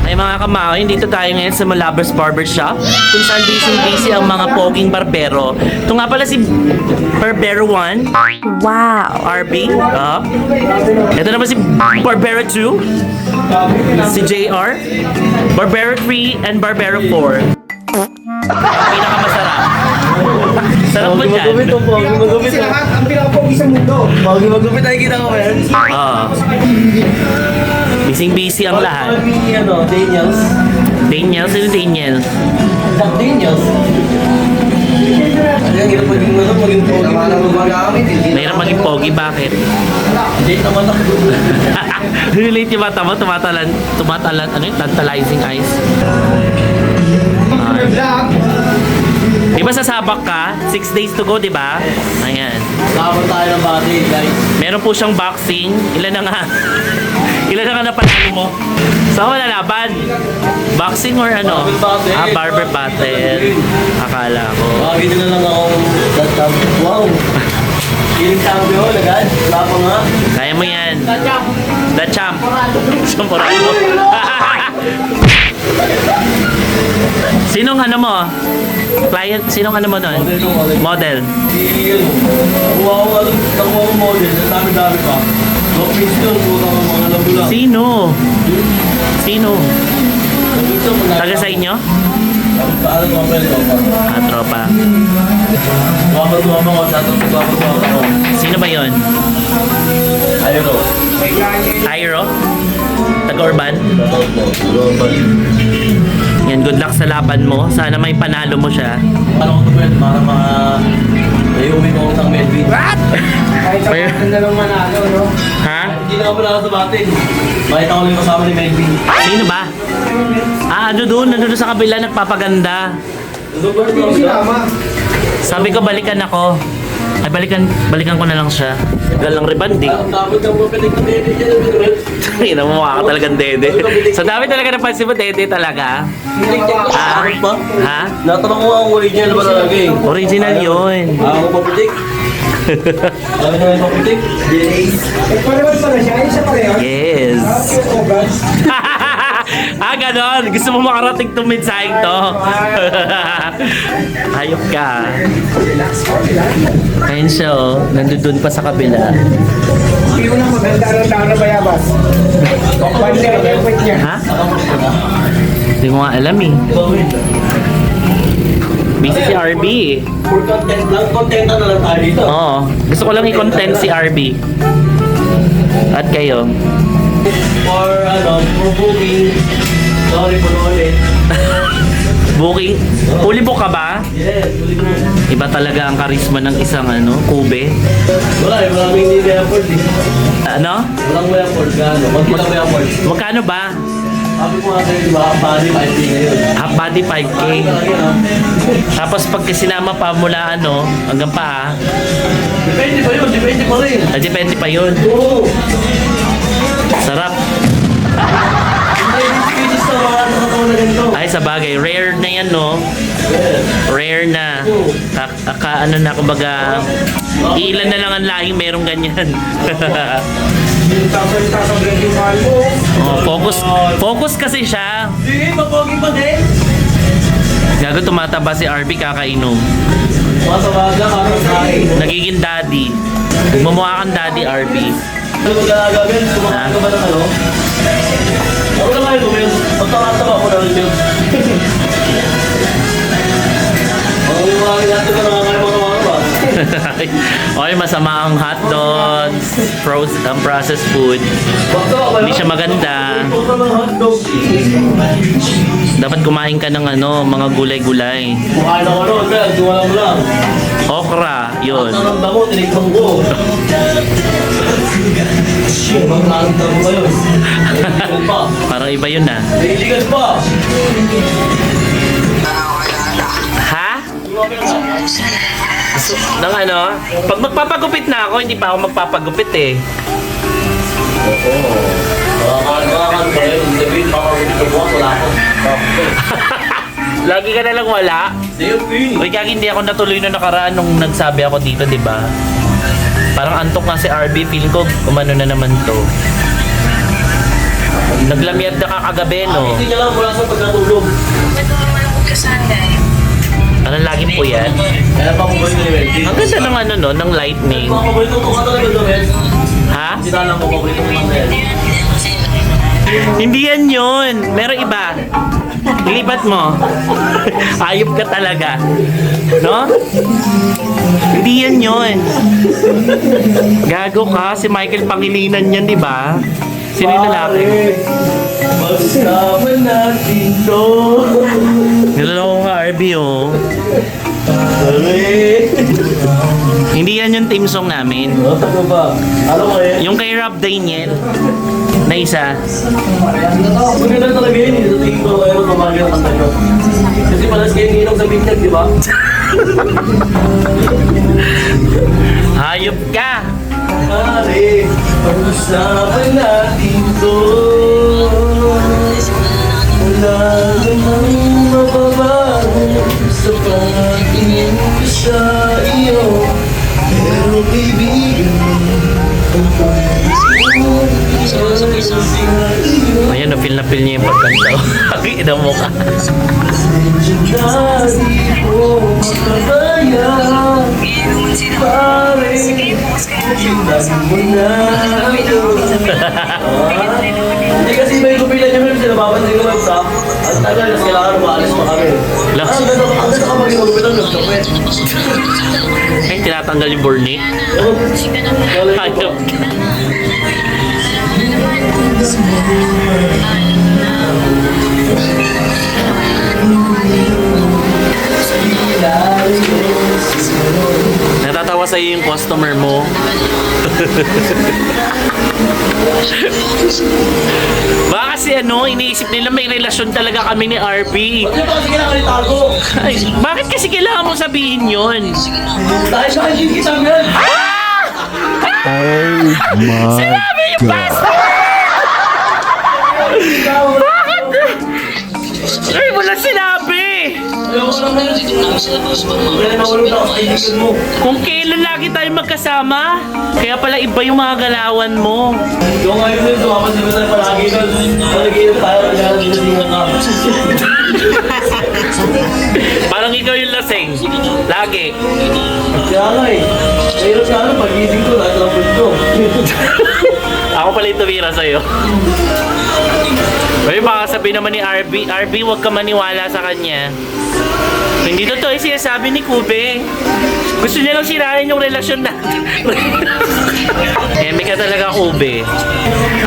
Ay mga kamay, dito tayo ngayon sa Malabers Barber Shop kung saan busy ang mga poging barbero. Ito nga pala si Barbero 1. Wow. RB. Ito naman si Barbero 2. Si JR. Barbero 3 and Barbero 4. Ang pinakamasarap. Sarap mo dyan. Magupit sila ka, ang pinaka-pogi sa mundo. Magupit tayo kita ko yan. Oo. Busy ang lahat. Daniels. Daniel, sino Daniel? Daniels. Ano yung hirap maging pogi? Mahirap maging pogi, bakit? Date naman ako. Relate yung mata mo, tumatalan, ano yun? Tantalizing eyes. Vlog. Di ba sasabak ka? 6 days to go, di ba? Ayan. Laban tayo ng body, guys. Meron po siyang boxing. Ilan na nga? Ilan na nga napanalo mo? Saan mo lalaban? Boxing or ano? Barber battle. Barber battle. Akala ko. Bakit na lang ako that wow. Feeling champion agad. Wala pa nga. Kaya mo yan. The champ. Sampurado. Sinong ano mo? Client? Sinong ano mo doon? Model. Nakuha ko model. Ang dami-dami pa. Lockpins yun. Puro mga nabulang. Sino? Sino? Taga sa inyo? Paano ko ang pwede ko? Tropa. Tuwapa ko. Tuwapa ko. Sino ba yon? Ayun o. Tyro? Taga-urban? Yan, good luck sa laban mo. Sana may panalo mo siya. Paano ko ito pwede para ayumin ko ng Melvin. Kahit sa mga na lang manalo, no? Ha? Hindi na ako pala sa batin. Bakit ako lang kasama ni Melvin? Sino ba? Ano doon? Nandun sa kabila nagpapaganda. Hindi sinama. Sabi ko balikan ako. Ay balikan ko na lang siya. Galang ribandi. Ang tapos ng mapitig ng Melvin dyan ang pinrel. Ina mo mukha ka talagang dede. So dami talaga napansin mo dede talaga. Ano pa? Ha? Natanong ko ang original ba talaga eh. Original yun. Ako papitik. Ano na yung papitik? Pareho pala siya, isa pareho. Yes. Oh, God. Ganon. Gusto mo makarating tong mensaheng to. Hayop ka. Ayun siya oh. Nandun pa sa kabila. Hindi ko na maganda ng tao na bayabas. Banda, yung kwit niya. Ha? Hindi ko nga alam eh. Busy si RB eh. For content lang, content na lang tayo dito. Oo. Gusto ko lang i-content si RB. At kayo. For booking. Sorry po ulit. Booking. Fully book ka ba? Yes, ulit mo. Iba talaga ang karisma ng isang kube. Wala eh, maraming hindi may afford eh. Ano? Walang may afford ka, ano? Pag kita may afford. Magkano ba? Sabi ko nga sa'yo, di ba, body 5K ngayon. Half body 5K. Tapos pag sinama pa mula hanggang pa Depende pa yun, depende pa rin. depende pa yun. Oo. Sarap. Hindi, species na mga nakatawa na ganito. Ay, sa bagay. Rare na yan, no? Yes. Rare na. Kumbaga, ilan na lang ang lahing merong ganyan. Salita sa brand yung mahal mo. Focus kasi siya. Sige, mapogi pa din. Gago tumataba si RB kakainom. Masawaga, parang kain. Nagiging daddy. Mumukha kang daddy RB. Ano mo gagawin? Sumakit ka ba ng ano? Ako na kayo, Gomez. Magkakataba ko na rin yun. Ang mga natin na nakakain mga ba? Oy, masama ang hot dogs, ang processed food. Hindi siya maganda. Ito ng hotdog. Dapat kumain ka ng mga gulay-gulay. Kumain ako nun, sir. Duwala mo lang. Okra, yun. Ang nanda mo, tinikmang ko. Ibang nanda mo ba yun? Illegal pa. Parang iba yun ah. Illegal pa. Ha? Nang pag magpapagupit na ako, hindi pa ako magpapagupit eh. Makakaano ba yun? David, makakagulit ko bukas, wala ako. Lagi ka na lang wala. David! Uy, kaya hindi ako natuloy na nakaraan nung nagsabi ako dito, di ba? Parang antok nga si RB, feeling ko umano na naman to. Naglamyad na ka kagabi, no? Hindi niya lang mula sa pagkatulog. Ano laging po yan? Kaya pa mo ba yung Wendy? Ang ganda ng ano, no? Ng lightning. Paborito ko ka talaga doon. Ha? Sinalang ko paborito ko man. Hindi yan yun. Meron iba. Ilipat mo. Ayop ka talaga. No? Hindi yan yun. Gago ka. Si Michael Pangilinan yan, di ba? Sino yung lalaki? Magkama natin to. Nilalaw ko nga, RB, oh. Sorry. Hindi yan yung team song namin. Ano ba? Alam mo eh. Yung kay Rob Daniel, na isa. Maganda talaga yun. Sa tingin ko kayo tumagi ang kanta nyo. Kasi palas kayo nginong sa bintag, di ba? Hayop ka! Pare, pag-usapan natin to. Wala namang mababago sa pagtingin ko sa iyo. Pero kaibigan mo, Ayan, na feel niya yung pagkanta. Ina mo ka. Dati ko makabaya. Pare, tingnan mo na ako. Hindi kasi may kupilan niya meron sila babansin ko lang sa ang tagal na kailangan maalis pa kami. Lang. Ang ganda kapag yung kupilan ng kapit. Eh, tinatanggal yung burni. Hayop ka. Natatawa sa'yo yung customer mo. Baka kasi ano, iniisip nila may relasyon talaga kami ni RB. Bakit ba kasi kailangan itago? Ay, bakit kasi kailangan mo sabihin yun? Dahil sa akin kitang yan. Sinabi yung pastor! Bakit? Ay, wala sinabi! Ayaw ko naman. Wala na wala na kaibigan mo. Kung kailan lagi tayo magkasama, kaya pala iba yung mga galawan mo. Yung ngayon din, tumapansin ko tayo palagi doon. Palagiin tayo, kaya ginagawa ka. Parang ikaw yung lasing. Lagi. Kaya nga eh. Mayroon ka ano, pag-ibig ko, lahat ng punto. Ako pala yung tumira sa'yo. Uy, baka sabihin naman ni RB, huwag ka maniwala sa kanya. Hindi totoo yung sinasabi ni Kube. Gusto niya lang sirain yung relasyon natin. May ka talaga, Kube.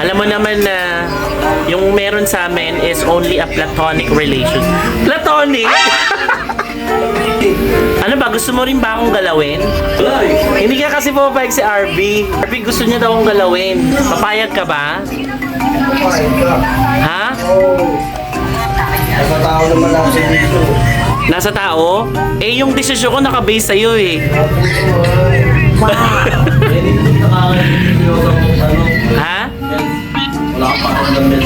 Alam mo naman na yung meron sa amin is only a platonic relation. Platonic? Ano ba? Gusto mo rin ba akong galawin? Wala eh. Hindi ka kasi pumapayag si RB. RB gusto niya daw akong galawin. Papayag ka ba? Ha? Nasa tao naman ako sa dito. Nasa tao? Eh, yung desisyon ko nakabase sa'yo eh. Ha? Wala ka pa ako namin.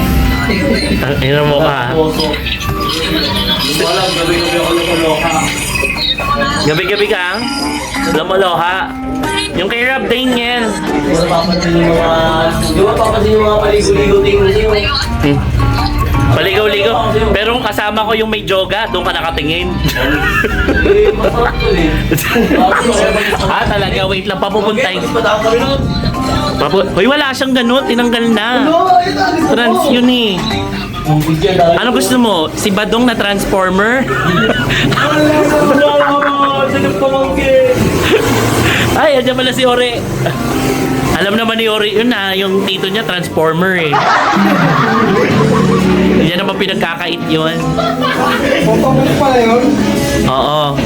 Ino mo ka. Hindi ko alam, gabi-gabi ako nakuloka. Gabi-gabi kang lumoloha. Yung kay Rob Daniel. Hindi ko napapansin yung mga... Hindi ko napapansin yung mga paligo-ligo tingin niyo. Paligaw-ligaw. Pero kung kasama ko yung may joga, doon ka nakatingin. Eh, masarap yun eh. Talaga, wait lang, papupuntay. Mas madami kami nun. Hoy, wala siyang ganun, tinanggal na. Oo, ayun na, gusto ko. Trans yun eh. Bigyan tayo. Ano gusto mo? Si Badong na transformer? Sinip ko mangkin. Ay, andyan pala si Ore. Alam naman ni Ore yun na, yung tito niya transformer eh. Yan naman pinagkakait yun. Autobot pala yun. Oo.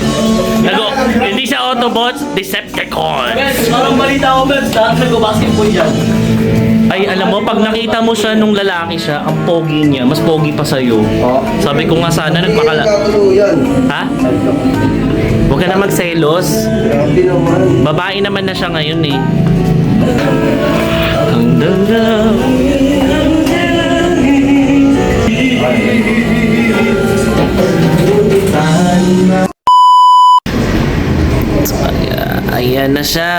Hindi siya Autobots, Decepticons. Guys, parang balita ko, Bebs. Lahat nag-basketball dyan. Ay, alam mo, pag nakita mo siya nung lalaki siya, ang pogi niya, mas pogi pa sa'yo. Sabi ko nga sana nagpakala... yan. Ha? Huwag ka na magselos. Grabe naman. Babae naman na siya ngayon eh. Ang dalaw. Ayan na siya.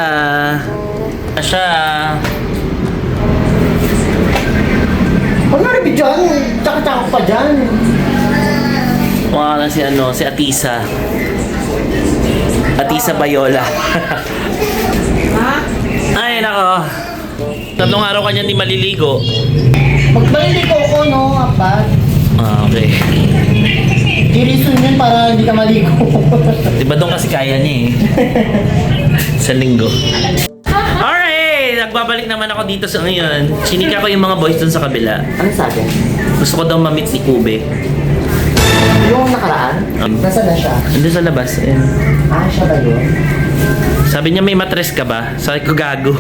Pag dyan. Tsaka pa dyan. Mukha na si si Atisa. Atisa Bayola. Ay, nako. 3 araw kanya hindi maliligo. Magbalik ko, no, apat. Ah, okay. Dirison yun para hindi ka maligo. Diba doon kasi kaya niya eh. Sa linggo. Alright! Nagbabalik naman ako dito sa ngayon. Chinika ko yung mga boys doon sa kabila. Ano sabi? Gusto ko daw ma-meet si Kube. Yung nakaraan? Nasaan na siya? Nandun sa labas. Ayan. Ah, siya ba yun? Sabi niya may matres ka ba? Sabi ko gago.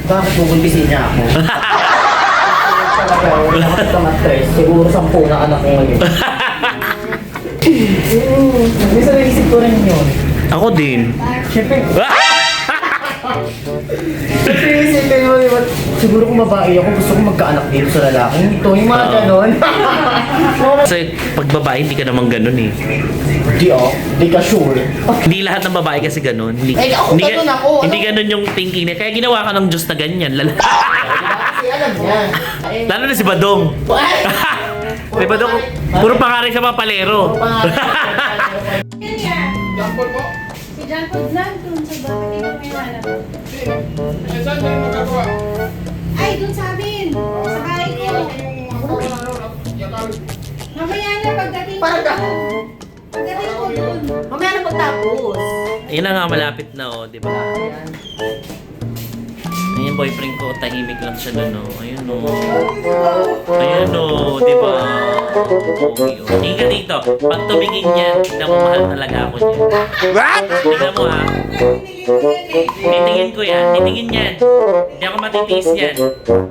Bakit bubulbisin niya ako? Talaga, bakit ka matres? Siguro 10 na anak ko ngayon. Minsan naisip ko rin yun. Ako din. Siyempre, isipin mo, diba, siguro kung babae ako, gusto ko magkaanak dito sa lalaki. Ito, yung mga ganon. Kasi pag babae, hindi ka naman ganun eh. Di ka sure. Hindi lahat ng babae kasi ganun. Hindi, Eh, ako hindi, ganun ako. Hindi ganun yung thinking niya. Kaya ginawa ka ng Diyos na ganyan. Kasi alam niya. Lalo na si Badong. Si Badong, puro pangaring sa mga palero. John Paul po. Si John Paul lang dun sa bahay. Ikaw may hanap. Eh, saan kayo nagagawa? Ay, dun sa amin. Sa bahay ko. Mamaya na pagdating ko Parang ka. dun. Pagdating ko dun. Mamaya na pagtapos. Ayun na nga, malapit na oh, di ba? Ayun, boyfriend ko, tahimik lang siya doon, oh. Ayun, oh. Ayun, oh, di ba? Okay, oh. Tingin ka dito. Pag tumingin yan, tignan mo, mahal talaga ako niyan. What? Tignan mo, ha? Titingin ko yan. Titingin yan. Hindi ako matitiis yan.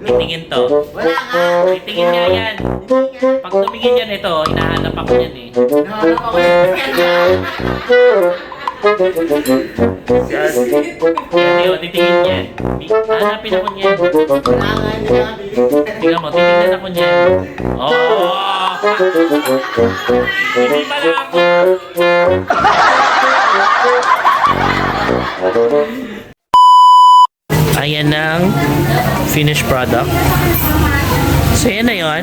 Titingin to. Wala nga. Titingin nga yan. Pag tumingin yan, ito, hinahanap ako yan, eh. Nahanap ako yun. Yan, yun, titingin yan. Hanapin ako niyan. Wala nga, hindi nga bibig. Tingnan mo, titignan ako niyan. Oh! Hindi pala ako. Ayan ang finished product. So, yan na yun.